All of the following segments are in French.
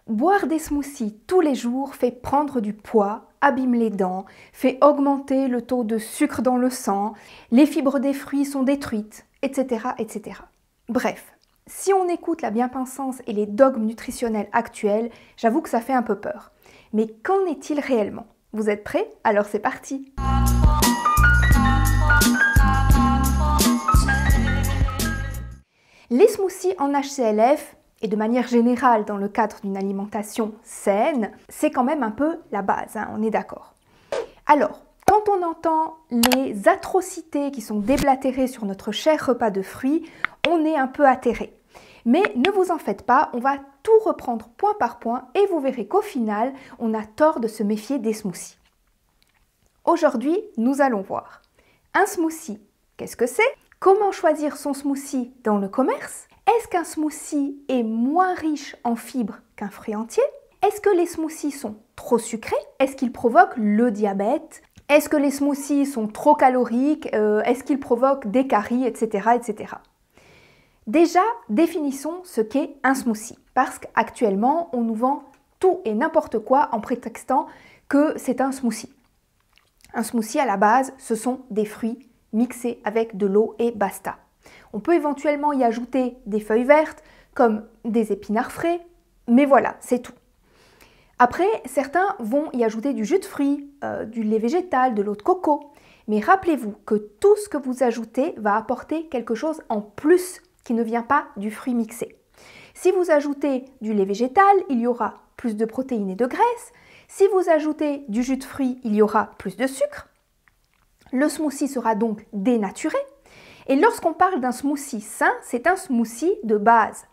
Boire des smoothies tous les jours fait prendre du poids, abîme les dents, fait augmenter le taux de sucre dans le sang, les fibres des fruits sont détruites, etc., etc. Bref, si on écoute la bien-pensance et les dogmes nutritionnels actuels, j'avoue que ça fait un peu peur. Mais qu'en est-il réellement? Vous êtes prêts? Alors c'est parti! Les smoothies en HCLF, et de manière générale dans le cadre d'une alimentation saine, c'est quand même un peu la base, hein, on est d'accord. Alors, quand on entend les atrocités qui sont déblatérées sur notre cher repas de fruits, on est un peu atterré. Mais ne vous en faites pas, on va tout reprendre point par point et vous verrez qu'au final, on a tort de se méfier des smoothies. Aujourd'hui, nous allons voir un smoothie, qu'est-ce que c'est? Comment choisir son smoothie dans le commerce? Est-ce qu'un smoothie est moins riche en fibres qu'un fruit entier? Est-ce que les smoothies sont trop sucrés? Est-ce qu'ils provoquent le diabète? Est-ce que les smoothies sont trop caloriques? Est-ce qu'ils provoquent des caries, etc., etc. Déjà, définissons ce qu'est un smoothie. Parce qu'actuellement, on nous vend tout et n'importe quoi en prétextant que c'est un smoothie. Un smoothie, à la base, ce sont des fruits mixés avec de l'eau et basta. On peut éventuellement y ajouter des feuilles vertes, comme des épinards frais, mais voilà, c'est tout. Après, certains vont y ajouter du jus de fruits, du lait végétal, de l'eau de coco. Mais rappelez-vous que tout ce que vous ajoutez va apporter quelque chose en plus qui ne vient pas du fruit mixé. Si vous ajoutez du lait végétal, il y aura plus de protéines et de graisses. Si vous ajoutez du jus de fruits, il y aura plus de sucre. Le smoothie sera donc dénaturé. Et lorsqu'on parle d'un smoothie sain, c'est un smoothie de base.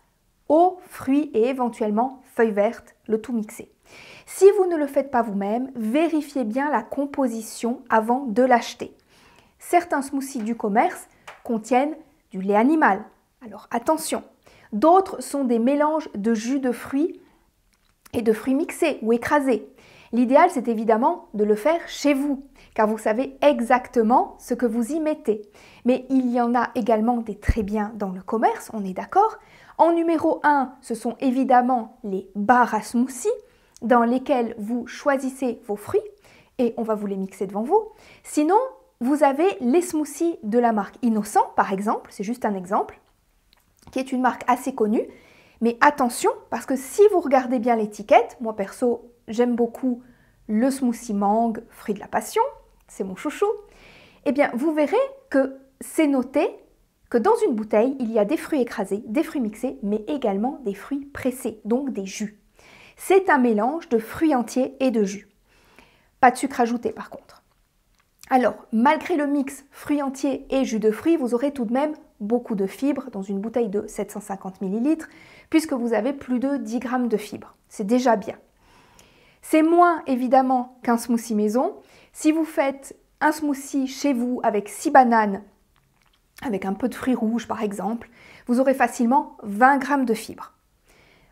Eau, fruits et éventuellement feuilles vertes, le tout mixé. Si vous ne le faites pas vous-même, vérifiez bien la composition avant de l'acheter. Certains smoothies du commerce contiennent du lait animal. Alors attention. D'autres sont des mélanges de jus de fruits et de fruits mixés ou écrasés. L'idéal, c'est évidemment de le faire chez vous, car vous savez exactement ce que vous y mettez. Mais il y en a également des très bien dans le commerce, on est d'accord. En numéro 1, ce sont évidemment les barres à smoothie, dans lesquelles vous choisissez vos fruits, et on va vous les mixer devant vous. Sinon, vous avez les smoothies de la marque Innocent, par exemple, c'est juste un exemple, qui est une marque assez connue. Mais attention, parce que si vous regardez bien l'étiquette, moi perso, j'aime beaucoup le smoothie mangue, fruit de la passion, c'est mon chouchou, eh bien vous verrez que c'est noté que dans une bouteille, il y a des fruits écrasés, des fruits mixés, mais également des fruits pressés, donc des jus. C'est un mélange de fruits entiers et de jus. Pas de sucre ajouté par contre. Alors, malgré le mix fruits entiers et jus de fruits, vous aurez tout de même beaucoup de fibres dans une bouteille de 750 ml, puisque vous avez plus de 10 grammes de fibres. C'est déjà bien. C'est moins évidemment qu'un smoothie maison. Si vous faites un smoothie chez vous avec 6 bananes, avec un peu de fruits rouges par exemple, vous aurez facilement 20 grammes de fibres.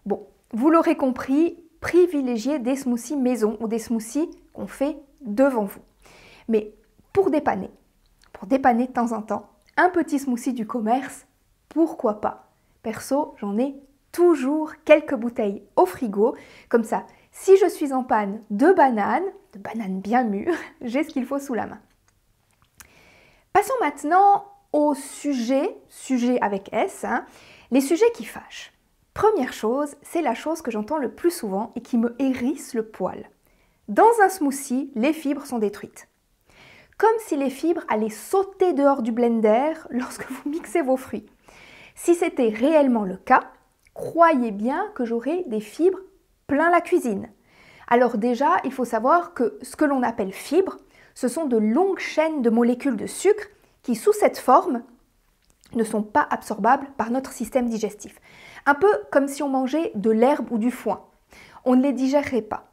Bon, vous l'aurez compris, privilégiez des smoothies maison ou des smoothies qu'on fait devant vous. Mais pour dépanner de temps en temps, un petit smoothie du commerce, pourquoi pas? Perso, j'en ai toujours quelques bouteilles au frigo, comme ça, si je suis en panne de bananes bien mûres, j'ai ce qu'il faut sous la main. Passons maintenant au sujet avec S, hein, les sujets qui fâchent. Première chose, c'est la chose que j'entends le plus souvent et qui me hérisse le poil. Dans un smoothie, les fibres sont détruites. Comme si les fibres allaient sauter dehors du blender lorsque vous mixez vos fruits. Si c'était réellement le cas, croyez bien que j'aurais des fibres plein la cuisine. Alors déjà, il faut savoir que ce que l'on appelle fibres, ce sont de longues chaînes de molécules de sucre qui, sous cette forme, ne sont pas absorbables par notre système digestif. Un peu comme si on mangeait de l'herbe ou du foin. On ne les digérerait pas.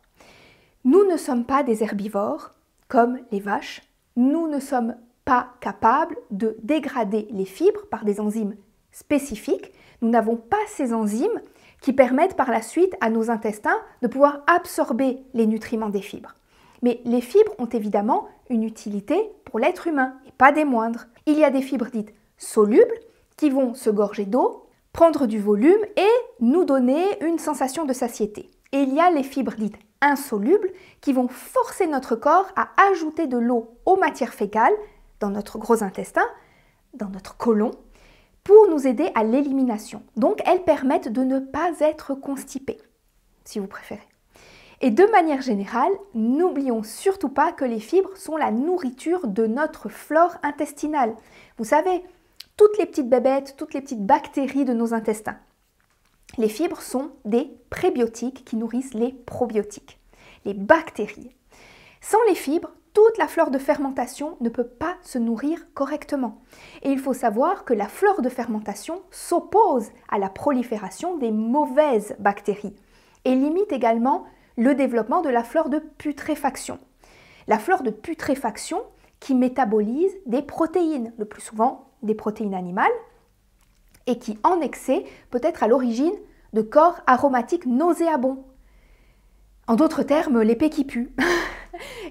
Nous ne sommes pas des herbivores, comme les vaches. Nous ne sommes pas capables de dégrader les fibres par des enzymes spécifiques. Nous n'avons pas ces enzymes qui permettent par la suite à nos intestins de pouvoir absorber les nutriments des fibres. Mais les fibres ont évidemment une utilité pour l'être humain, et pas des moindres. Il y a des fibres dites solubles qui vont se gorger d'eau, prendre du volume et nous donner une sensation de satiété. Et il y a les fibres dites insolubles qui vont forcer notre corps à ajouter de l'eau aux matières fécales dans notre gros intestin, dans notre côlon, pour nous aider à l'élimination. Donc elles permettent de ne pas être constipés, si vous préférez. Et de manière générale, n'oublions surtout pas que les fibres sont la nourriture de notre flore intestinale. Vous savez, toutes les petites bébêtes, toutes les petites bactéries de nos intestins. Les fibres sont des prébiotiques qui nourrissent les probiotiques, les bactéries. Sans les fibres, toute la flore de fermentation ne peut pas se nourrir correctement. Et il faut savoir que la flore de fermentation s'oppose à la prolifération des mauvaises bactéries et limite également le développement de la flore de putréfaction. La flore de putréfaction qui métabolise des protéines, le plus souvent des protéines animales, et qui en excès peut être à l'origine de corps aromatiques nauséabonds. En d'autres termes, l'épée qui pue.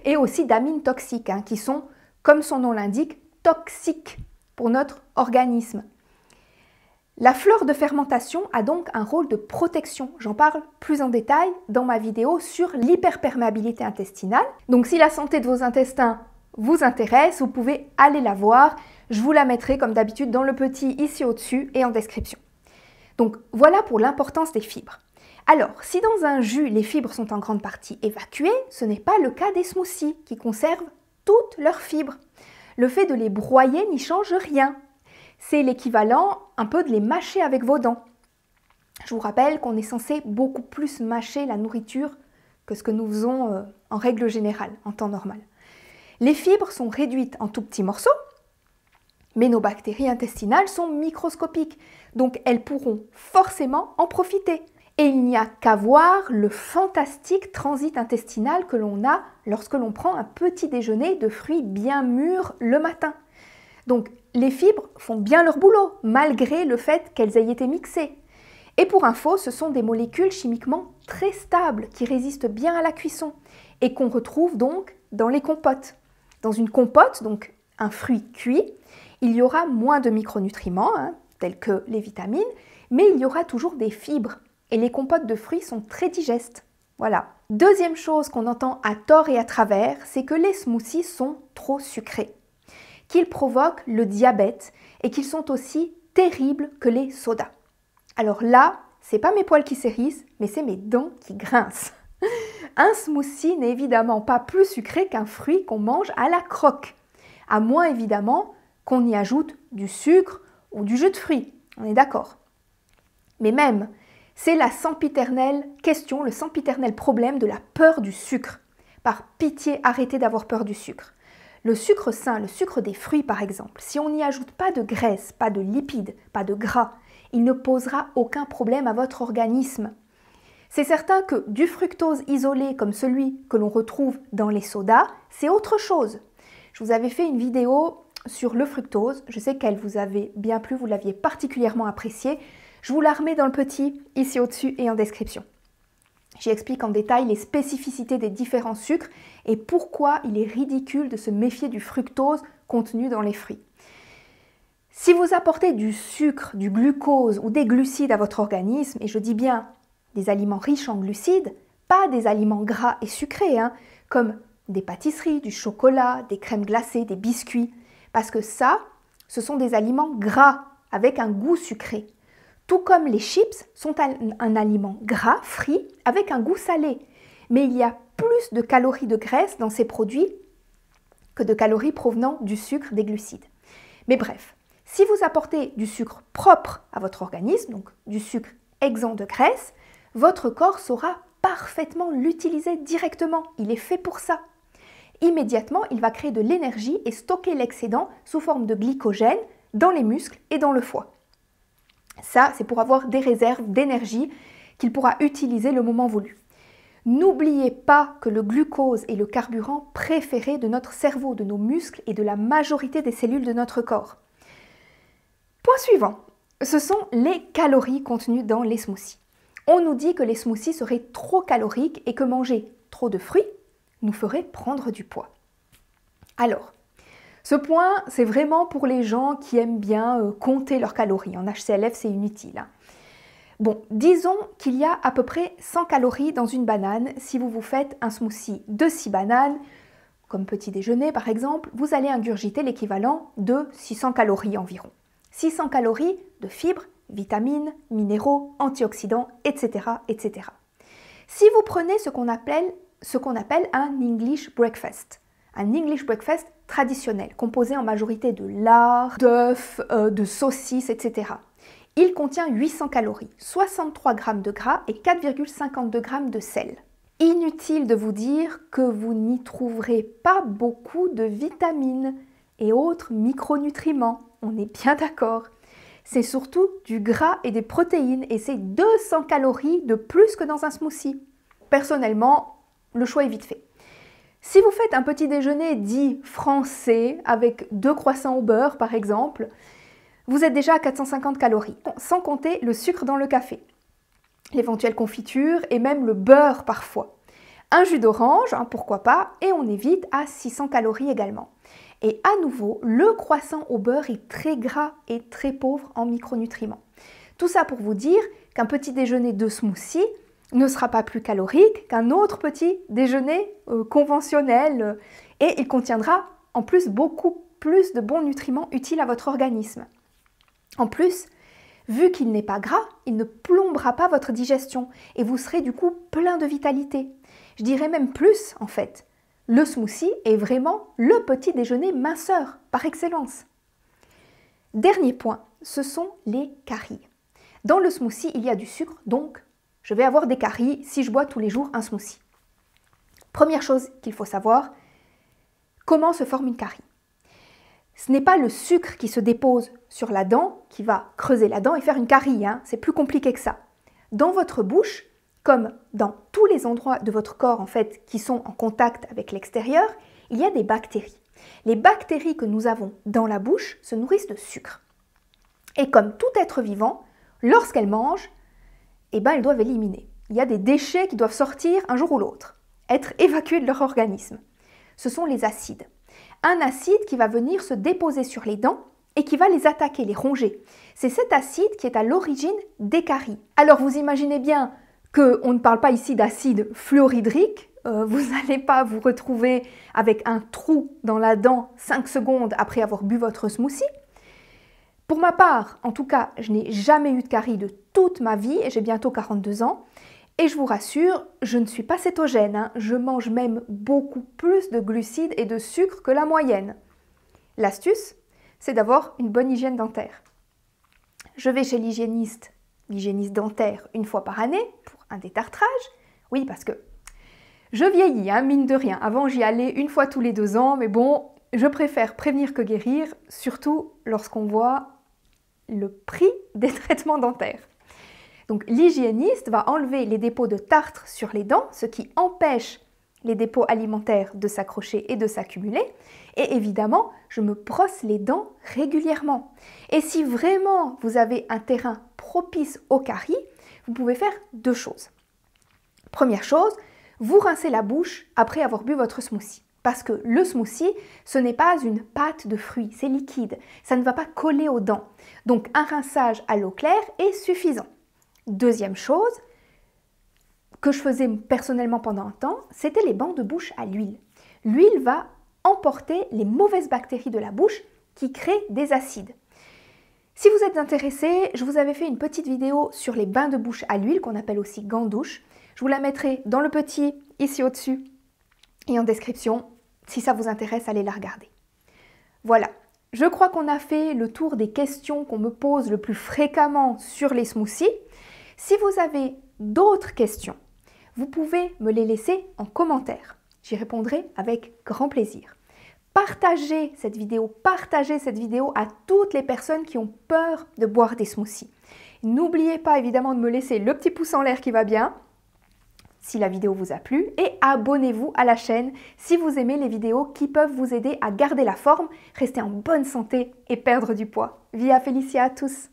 Et aussi d'amines toxiques, qui sont, comme son nom l'indique, toxiques pour notre organisme. La flore de fermentation a donc un rôle de protection. J'en parle plus en détail dans ma vidéo sur l'hyperperméabilité intestinale. Donc si la santé de vos intestins vous intéresse, vous pouvez aller la voir. Je vous la mettrai comme d'habitude dans le petit ici au-dessus et en description. Donc voilà pour l'importance des fibres. Alors, si dans un jus, les fibres sont en grande partie évacuées, ce n'est pas le cas des smoothies qui conservent toutes leurs fibres. Le fait de les broyer n'y change rien. C'est l'équivalent un peu de les mâcher avec vos dents. Je vous rappelle qu'on est censé beaucoup plus mâcher la nourriture que ce que nous faisons en règle générale, en temps normal. Les fibres sont réduites en tout petits morceaux, mais nos bactéries intestinales sont microscopiques, donc elles pourront forcément en profiter. Et il n'y a qu'à voir le fantastique transit intestinal que l'on a lorsque l'on prend un petit déjeuner de fruits bien mûrs le matin. Donc les fibres font bien leur boulot, malgré le fait qu'elles aient été mixées. Et pour info, ce sont des molécules chimiquement très stables qui résistent bien à la cuisson et qu'on retrouve donc dans les compotes. Dans une compote, donc un fruit cuit, il y aura moins de micronutriments, tels que les vitamines, mais il y aura toujours des fibres. Et les compotes de fruits sont très digestes. Voilà. Deuxième chose qu'on entend à tort et à travers, c'est que les smoothies sont trop sucrés, qu'ils provoquent le diabète et qu'ils sont aussi terribles que les sodas. Alors là, c'est pas mes poils qui s'hérissent, mais c'est mes dents qui grincent. Un smoothie n'est évidemment pas plus sucré qu'un fruit qu'on mange à la croque, à moins évidemment qu'on y ajoute du sucre ou du jus de fruits, on est d'accord. Mais même, c'est la sempiternelle question, le sempiternel problème de la peur du sucre. Par pitié, arrêtez d'avoir peur du sucre. Le sucre sain, le sucre des fruits par exemple, si on n'y ajoute pas de graisse, pas de lipides, pas de gras, il ne posera aucun problème à votre organisme. C'est certain que du fructose isolé comme celui que l'on retrouve dans les sodas, c'est autre chose. Je vous avais fait une vidéo sur le fructose, je sais qu'elle vous avait bien plu, vous l'aviez particulièrement appréciée. Je vous la remets dans le petit, ici au-dessus et en description. J'y explique en détail les spécificités des différents sucres et pourquoi il est ridicule de se méfier du fructose contenu dans les fruits. Si vous apportez du sucre, du glucose ou des glucides à votre organisme, et je dis bien des aliments riches en glucides, pas des aliments gras et sucrés, comme des pâtisseries, du chocolat, des crèmes glacées, des biscuits, parce que ça, ce sont des aliments gras avec un goût sucré. Tout comme les chips sont un aliment gras, frit, avec un goût salé. Mais il y a plus de calories de graisse dans ces produits que de calories provenant du sucre, des glucides. Mais bref, si vous apportez du sucre propre à votre organisme, donc du sucre exempt de graisse, votre corps saura parfaitement l'utiliser directement. Il est fait pour ça. Immédiatement, il va créer de l'énergie et stocker l'excédent sous forme de glycogène dans les muscles et dans le foie. Ça, c'est pour avoir des réserves d'énergie qu'il pourra utiliser le moment voulu. N'oubliez pas que le glucose est le carburant préféré de notre cerveau, de nos muscles et de la majorité des cellules de notre corps. Point suivant, ce sont les calories contenues dans les smoothies. On nous dit que les smoothies seraient trop caloriques et que manger trop de fruits nous ferait prendre du poids. Alors, ce point, c'est vraiment pour les gens qui aiment bien compter leurs calories. En HCLF, c'est inutile. Bon, disons qu'il y a à peu près 100 calories dans une banane. Si vous vous faites un smoothie de 6 bananes, comme petit déjeuner par exemple, vous allez ingurgiter l'équivalent de 600 calories environ. 600 calories de fibres, vitamines, minéraux, antioxydants, etc. etc. Si vous prenez ce qu'on appelle un English breakfast, un English breakfast traditionnel, composé en majorité de lard, d'œufs, de saucisses, etc. Il contient 800 calories, 63 g de gras et 4,52 g de sel. Inutile de vous dire que vous n'y trouverez pas beaucoup de vitamines et autres micronutriments, on est bien d'accord. C'est surtout du gras et des protéines et c'est 200 calories de plus que dans un smoothie. Personnellement, le choix est vite fait. Si vous faites un petit déjeuner dit français avec 2 croissants au beurre par exemple, vous êtes déjà à 450 calories, sans compter le sucre dans le café, l'éventuelle confiture et même le beurre parfois. Un jus d'orange, pourquoi pas, et on est vite à 600 calories également. Et à nouveau, le croissant au beurre est très gras et très pauvre en micronutriments. Tout ça pour vous dire qu'un petit déjeuner de smoothie ne sera pas plus calorique qu'un autre petit déjeuner conventionnel et il contiendra en plus beaucoup plus de bons nutriments utiles à votre organisme. En plus, vu qu'il n'est pas gras, il ne plombera pas votre digestion et vous serez du coup plein de vitalité. Je dirais même plus en fait. Le smoothie est vraiment le petit déjeuner minceur par excellence. Dernier point, ce sont les caries. Dans le smoothie, il y a du sucre, donc je vais avoir des caries si je bois tous les jours un smoothie. Première chose qu'il faut savoir, comment se forme une carie? Ce n'est pas le sucre qui se dépose sur la dent qui va creuser la dent et faire une carie, c'est plus compliqué que ça. Dans votre bouche, comme dans tous les endroits de votre corps en fait qui sont en contact avec l'extérieur, il y a des bactéries. Les bactéries que nous avons dans la bouche se nourrissent de sucre. Et comme tout être vivant, lorsqu'elles mangent, elles doivent éliminer. Il y a des déchets qui doivent sortir un jour ou l'autre, être évacués de leur organisme. Ce sont les acides. Un acide qui va venir se déposer sur les dents et qui va les attaquer, les ronger. C'est cet acide qui est à l'origine des caries. Alors vous imaginez bien qu'on ne parle pas ici d'acide fluorhydrique, vous n'allez pas vous retrouver avec un trou dans la dent 5 secondes après avoir bu votre smoothie. Pour ma part, en tout cas, je n'ai jamais eu de caries de toute ma vie et j'ai bientôt 42 ans. Et je vous rassure, je ne suis pas cétogène, je mange même beaucoup plus de glucides et de sucre que la moyenne. L'astuce, c'est d'avoir une bonne hygiène dentaire. Je vais chez l'hygiéniste dentaire une fois par année pour un détartrage. Oui, parce que je vieillis, mine de rien. Avant, j'y allais une fois tous les 2 ans, mais bon, je préfère prévenir que guérir, surtout lorsqu'on voit le prix des traitements dentaires. Donc l'hygiéniste va enlever les dépôts de tartre sur les dents, ce qui empêche les dépôts alimentaires de s'accrocher et de s'accumuler. Et évidemment, je me brosse les dents régulièrement. Et si vraiment vous avez un terrain propice aux caries, vous pouvez faire 2 choses. Première chose, vous rincez la bouche après avoir bu votre smoothie. Parce que le smoothie, ce n'est pas une pâte de fruits, c'est liquide. Ça ne va pas coller aux dents. Donc un rinçage à l'eau claire est suffisant. Deuxième chose que je faisais personnellement pendant un temps, c'était les bancs de bouche à l'huile. L'huile va emporter les mauvaises bactéries de la bouche qui créent des acides. Si vous êtes intéressé, je vous avais fait une petite vidéo sur les bains de bouche à l'huile qu'on appelle aussi gants douche. Je vous la mettrai dans le petit, ici au-dessus et en description. Si ça vous intéresse, allez la regarder. Voilà, je crois qu'on a fait le tour des questions qu'on me pose le plus fréquemment sur les smoothies. Si vous avez d'autres questions, vous pouvez me les laisser en commentaire. J'y répondrai avec grand plaisir. Partagez cette vidéo à toutes les personnes qui ont peur de boire des smoothies. N'oubliez pas évidemment de me laisser le petit pouce en l'air qui va bien, si la vidéo vous a plu, et abonnez-vous à la chaîne si vous aimez les vidéos qui peuvent vous aider à garder la forme, rester en bonne santé et perdre du poids. Via Felicia à tous!